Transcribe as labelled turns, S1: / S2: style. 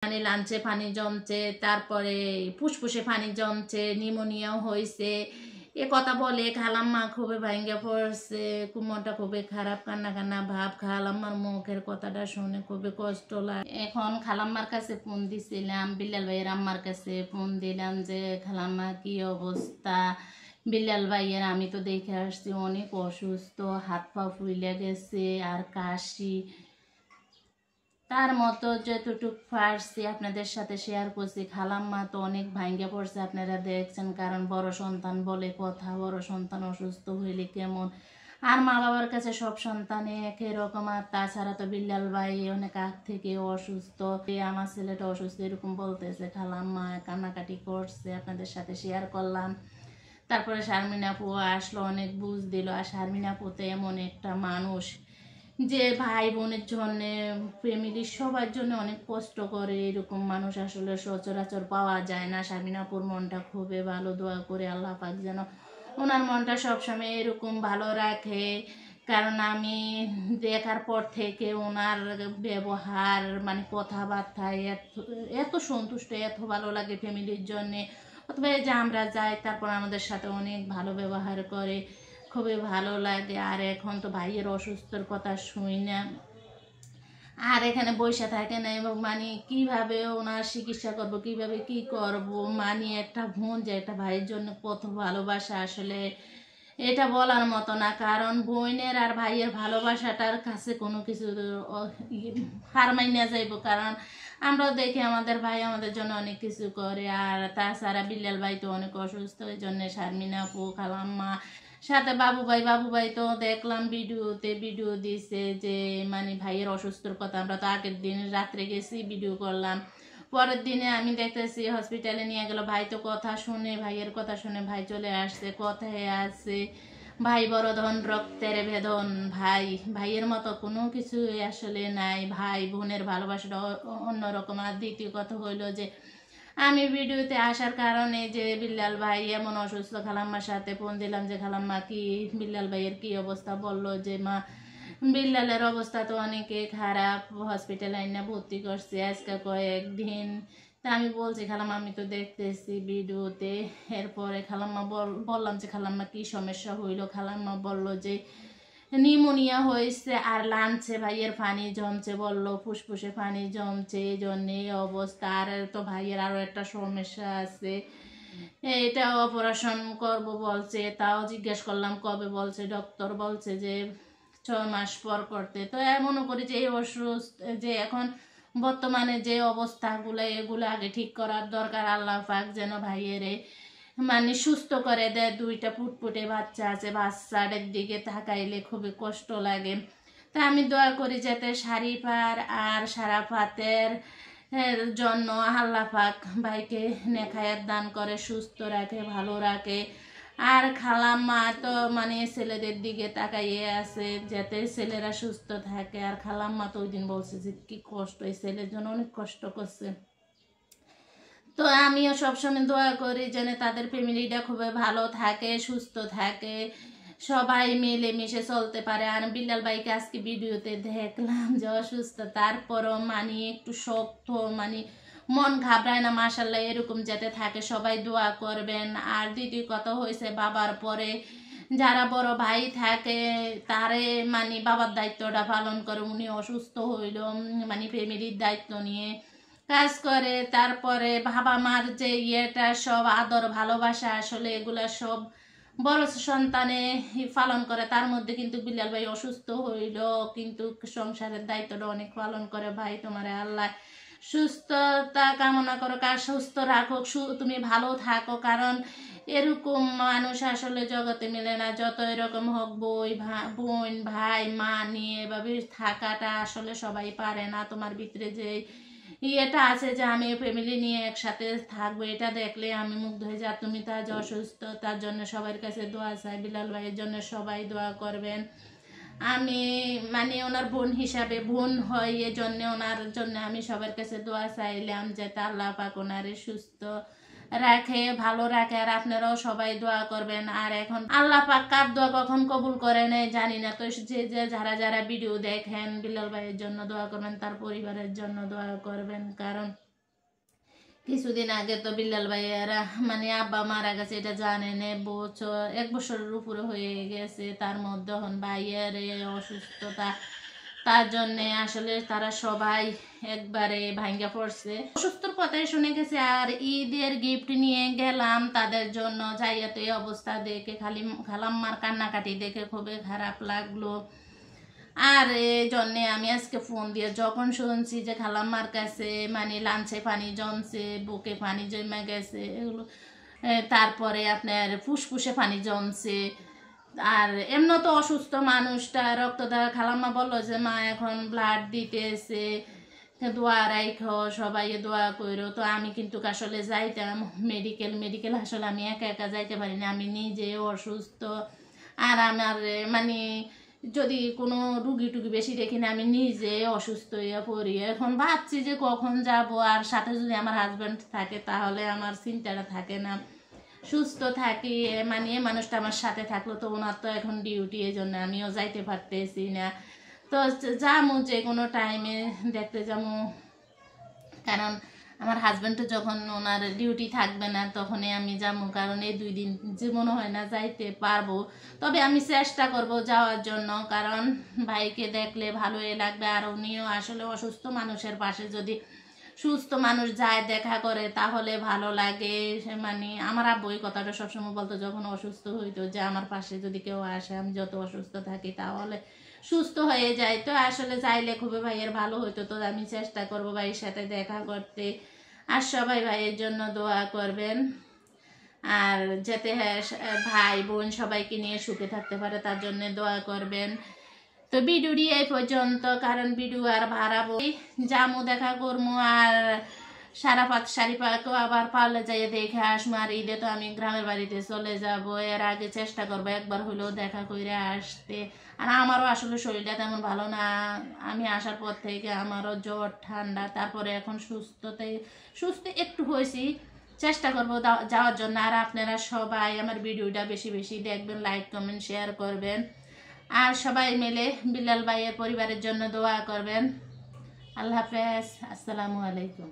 S1: মানে লাঞ্চে পানি জমছে, তারপরে ফুসফুসে পানি জমছে, নিউমোনিয়াও হয়েছে, এ কথা বলে খালাম্মা খুবই ভাঙ্গে পড়ছে, মনটা খুবই খারাপ, কান্না কান্না ভাব। খালাম্মার মুখের কথাটা শুনে খুবই কষ্ট লাগে। এখন খালাম্মার কাছে ফোন দিছিলাম, বিল্লাল ভাইয়ের আম্মার কাছে ফোন দিলাম যে খালাম্মা কি অবস্থা। বিল্লাল ভাইয়ের আমি তো দেখে আসছি অনেক অসুস্থ, হাত পা ফুলে গেছে আর কাশি। তার মতো যতটুক পারছি আপনাদের সাথে শেয়ার করছি। খালাম্মা তো অনেক ভাঙ্গে পড়ছে, আপনারা দেখছেন, কারণ বড় সন্তান বলে কথা, বড় সন্তান অসুস্থ হইলে কেমন। আর মা বাবার কাছে সব সন্তানে একই রকম। আর তাছাড়া তো বিল্লাল ভাই অনেক আগ থেকে অসুস্থ, আমার ছেলেটা অসুস্থ এরকম বলতেছে। খালাম্মা কান্নাকাটি করছে, আপনাদের সাথে শেয়ার করলাম। তারপরে শারমিন আপু আসলো, অনেক বুঝ দিল। আর শারমিন আপু তো এমন একটা মানুষ যে ভাই বোনের জন্য, ফ্যামিলির সবার জন্য অনেক কষ্ট করে, এরকম মানুষ আসলে সচরাচর পাওয়া যায় না। শারমিন আপুর মনটা খুবই ভালো, দোয়া করে আল্লাহ পাক যেন ওনার মনটা সবসময় এরকম ভালো রাখে। কারণ আমি দেখার পর থেকে ওনার ব্যবহার মানে কথাবার্তা এত সন্তুষ্ট, এত ভালো লাগে ফ্যামিলির জন্যে। অথবা যে আমরা যাই তারপর আমাদের সাথে অনেক ভালো ব্যবহার করে, খুবই ভালো লাগে। আর এখন তো ভাইয়ের অসুস্থর কথা শুই না, আর এখানে বসে থাকে না, এবং মানে কিভাবে ওনার চিকিৎসা করব, কিভাবে কি করব, মানে একটা বোন যে একটা ভাইয়ের জন্য কত ভালোবাসা, আসলে এটা বলার মতো না। কারণ বোনের আর ভাইয়ের ভালোবাসাটার কাছে কোনো কিছু হার মাইনা যাইব। কারণ আমরাও দেখি আমাদের ভাই আমাদের জন্য অনেক কিছু করে। আর তাছাড়া বিল্লাল ভাই তো অনেক অসুস্থ, ওই জন্য শারমিন আপু, খালাম্মা, সাথে বাবু ভাই তো দেখলাম ভিডিও দিছে যে মানে ভাইয়ের অসুস্থর কথা। আমরা তো আগের দিন রাত্রে গেছি, ভিডিও করলাম। পরের দিনে আমি দেখতেছি হসপিটালে নিয়ে গেল, ভাই তো কথা শুনে, ভাইয়ের কথা শুনে ভাই চলে আসছে, কথায় আছে ভাই বড় ধন রক্তের ভেদন। ভাইয়ের মতো কোনো কিছু আসলে নাই, ভাই বোনের ভালোবাসাটা অন্যরকম। আর দ্বিতীয় কথা হইলো যে আমি ভিডিওতে আসার কারণে যে বিল্লাল ভাই এমন অসুস্থ, খালাম্মার সাথে ফোন দিলাম যে খালাম্মা কি বিল্লাল ভাইয়ের কি অবস্থা, বললো যে মা বিল্লালের অবস্থা তো অনেকে খারাপ, হসপিটালে আইনা ভর্তি করছে আজকে কয়েকদিন। তা আমি বলছি খালাম্মা আমি তো দেখতেছি ভিডিওতে। এরপরে খালাম্মা বললাম যে খালাম্মা কি সমস্যা হইলো। খালাম্মা বললো যে নিউমোনিয়া হয়েছে আর লাঞ্চে ভাইয়ের পানি জমছে, বললো ফুসফুসে পানি জমছে, এই জন্যে অবস্থা। আর তো ভাইয়ের আরও একটা সমস্যা আছে, এটা অপারেশন করব বলছে। তাও জিজ্ঞেস করলাম কবে, বলছে ডক্টর বলছে যে 6 মাস পর করতে। তো মনে করি যে এই অসুস্থ যে এখন বর্তমানে যে অবস্থাগুলো, এগুলো আগে ঠিক করার দরকার। আল্লাহ পাক যেন ভাইয়ের মানে সুস্থ করে দেয়। 2টা ফুটফুটে বাচ্চা আছে, বাচ্চাদের দিকে তাকাইলে খুবই কষ্ট লাগে। তা আমি দোয়া করি যাতে শারিফার আর সারাফাতের জন্য আল্লাহ পাক ভাইকে নেখায়াত দান করে, সুস্থ রাখে, ভালো রাখে। আর খালাম্মা তো মানে ছেলেদের দিকে তাকাইয়ে আছে যাতে ছেলেরা সুস্থ থাকে। আর খালাম্মা তো ওই দিন বলছে যে কি কষ্ট, এই ছেলের জন্য অনেক কষ্ট করছে। তো আমিও সবসময় দোয়া করি যেন তাদের ফ্যামিলিটা খুবই ভালো থাকে, সুস্থ থাকে, সবাই মিলেমিশে চলতে পারে। আর বিল্লাল ভাইকে আজকে ভিডিওতে দেখলাম যে অসুস্থ, তারপরও মানে একটু শক্ত, মানে মন ঘাবড়ায় না। মাশাল্লাহ এরকম যাতে থাকে, সবাই দোয়া করবেন। আর দ্বিতীয় কথা হয়েছে বাবার পরে যারা বড় ভাই থাকে তারে মানে বাবার দায়িত্বটা পালন করে। উনি অসুস্থ হইল মানে ফ্যামিলির দায়িত্ব নিয়ে কাজ করে। তারপরে বাবা মার যে ইয়েটা সব আদর ভালোবাসা, আসলে এগুলা সব বড় সন্তানে পালন করে। তার মধ্যে কিন্তু বিল্লাল ভাই অসুস্থ হইল, কিন্তু সংসারের দায়িত্বটা অনেক পালন করে। ভাই তোমার আল্লাহ সুস্থতা কামনা করো, কার সুস্থ রাখুক, তুমি ভালো থাকো। কারণ এরকম মানুষ আসলে জগতে মিলে না। যত এরকম হোক বোন ভাই মা নিয়ে এভাবে থাকাটা আসলে সবাই পারে না। তোমার ভিতরে যে ইয়েটা আছে যে আমি ফ্যামিলি নিয়ে একসাথে থাকবো, এটা দেখলে আমি মুগ্ধ হয়ে যাই। তুমি তার যে অসুস্থ তার জন্য সবার কাছে দোয়া চাই, বিল্লাল ভাইয়ের জন্য সবাই দোয়া করবেন। আমি মানে ওনার বোন হিসাবে, বোন হয় এজন্য ওনার জন্য আমি সবার কাছে দোয়া চাইলাম যাতে আল্লাহ পাক ওনারে সুস্থ রাখে, ভালো রাখে। আর আপনারাও সবাই দোয়া করবেন। আর এখন আল্লাহ পাক কার দোয়া কখন কবুল করে নেয় জানি না, তো যে যারা ভিডিও দেখেন বিল্লাল ভাইয়ের জন্য দোয়া করবেন, তার পরিবারের জন্য দোয়া করবেন। কারণ কিছুদিন আগে তো বিল্লাল ভাইয়েরা মানে আব্বা মারা গেছে, এটা জানেন, 1 বছরের উপরে হয়ে গেছে। তার মধ্যে এখন ভাইয়ের অসুস্থতা, তার জন্যে আসলে তারা সবাই একবারে ভাঙ্গা পড়ছে। অসুস্থর কথাই শুনে গেছে। আর ঈদের গিফট নিয়ে গেলাম তাদের জন্য, যাইয়া তো এই অবস্থা দেখে খালাম্মার কান্নাকাটি দেখে খুবই খারাপ লাগলো। আর এই জন্যে আমি আজকে ফোন দিয়ে যখন শুনছি যে খালাম্মার কাছে মানে লাঞ্চে পানি জমছে, বুকে পানি জমে গেছে, এগুলো তারপরে আপনার ফুসফুসে পানি জমছে। আর এমন তো অসুস্থ মানুষটা রক্তটা, খালাম্মা বললো যে মা এখন ব্লাড দিতেছে, দোয়া রাইখো, সবাই দোয়া করো। তো আমি কিন্তু আসলে যাইতাম মেডিকেল আসলে আমি একা একা যাইতে পারি না, আমি নিজে অসুস্থ। আর আমার মানে যদি কোনো রুগী টুগি বেশি দেখি না, আমি নিজে অসুস্থ হয়ে পড়ি। এখন ভাবছি যে কখন যাব, আর সাথে যদি আমার হাজব্যান্ড থাকে তাহলে আমার চিন্তাটা থাকে না, সুস্থ থাকি। মানে মানুষটা আমার সাথে থাকলো, তো ওনার তো এখন ডিউটি, এই জন্য আমিও যাইতে পারতেছি না। তো যামু যে কোনো টাইমে দেখতে যাবো, কারণ আমার হাজব্যান্ডও যখন ওনার ডিউটি থাকবে না তখনই আমি যাবো, কারণ এই 2 দিন যে মনে হয় না যাইতে পারবো। তবে আমি চেষ্টা করব যাওয়ার জন্য, কারণ ভাইকে দেখলে ভালোই লাগবে। আর উনিও আসলে অসুস্থ মানুষের পাশে যদি সুস্থ মানুষ যায় দেখা করে তাহলে ভালো লাগে। মানে আমার আব্বু এই কথাটা সবসময় বলতো যখন অসুস্থ হইতো, যে আমার পাশে যদি কেউ আসে, আমি যত অসুস্থ থাকি তাহলে সুস্থ হয়ে যায়। তো আসলে চাইলে খুবই ভাইয়ের ভালো হইতো। তো আমি চেষ্টা করব ভাইয়ের সাথে দেখা করতে। আর সবাই ভাইয়ের জন্য দোয়া করবেন, আর যাতে ভাই বোন সবাইকে নিয়ে সুখে থাকতে পারে তার জন্য দোয়া করবেন। তো ভিডিওটি এই পর্যন্ত, কারণ ভিডিও আর বাড়াবো, জামু দেখা করবো। আর শাড়ি পাকেও আবার পারলে যাইয়ে দেখে আসবো। আর ঈদে তো আমি গ্রামের বাড়িতে চলে যাব, এর আগে চেষ্টা করবো একবার হলেও দেখা করে আসতে। আর আমারও আসলে শরীরটা তেমন ভালো না, আমি আসার পর থেকে আমারও জ্বর ঠান্ডা, তারপরে এখন সুস্থ একটু হয়েছি। চেষ্টা করবো যাওয়ার জন্য। আর আপনারা সবাই আমার ভিডিওটা বেশি বেশি দেখবেন, লাইক কমেন্ট শেয়ার করবেন। আর সবাই মিলে বিল্লাল ভাইয়ের পরিবারের জন্য দোয়া করবেন। আল্লাহ হাফেজ, আসসালামু আলাইকুম।